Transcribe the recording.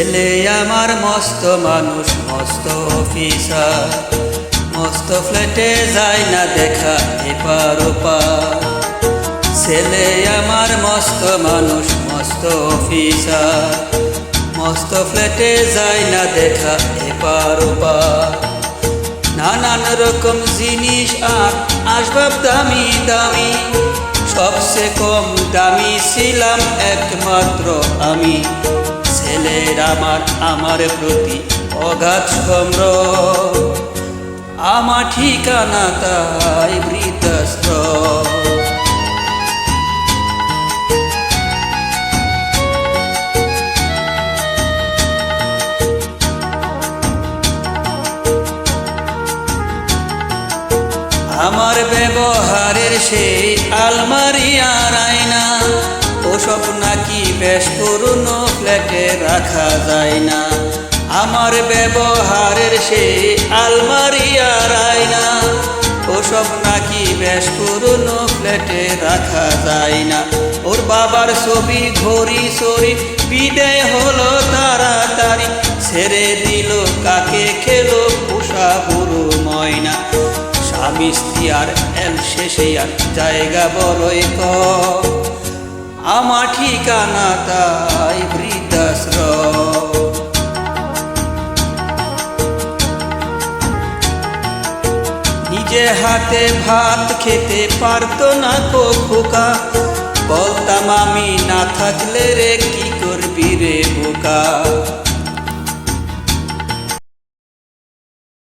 ছেলে আমার মস্ত মানুষ, মস্ত অফিসার, মস্ত ফ্ল্যাটে যায় না দেখা এপার ওপার। ছেলে আমার মস্ত মানুষ, মস্ত অফিসার, মস্ত ফ্ল্যাটে যায় না দেখা এপার ওপার। নানান রকম জিনিস আর আসবাব দামি দামি, সবচেয়ে কম দামি ছিলাম একমাত্র আমি। ছেলের আমার প্রতি অগাধ সম্ভ্রম, আমার ঠিকানা তাই বৃদ্ধাশ্রম। আমার ব্যবহারের সেই আলমারি আর আয়না, ওসব নাকি বেশ পুরনো ফ্ল্যাটে রাখা যায় না। আমার ব্যবহারের সেই আলমারি আর আয়না, ওসব নাকি বেশ পুরনো ফ্ল্যাটে রাখা যায় না। ওর বাবার ছবি ঘড়ি সরি বিদায় হলো তাড়াতাড়ি, ছেড়ে দিল কাকে খেলো পোষা বুড়ো ময়না। স্বামী স্ত্রী আর এল শেষে আর জায়গা বড়ই কম, আমার ঠিকানা তাই বৃদ্ধাশ্রম। নিজে হাতে ভাত খেতে পারতো না কো খোকা, বলতাম আমি না থাকলে রে কি করবি রে বোকা।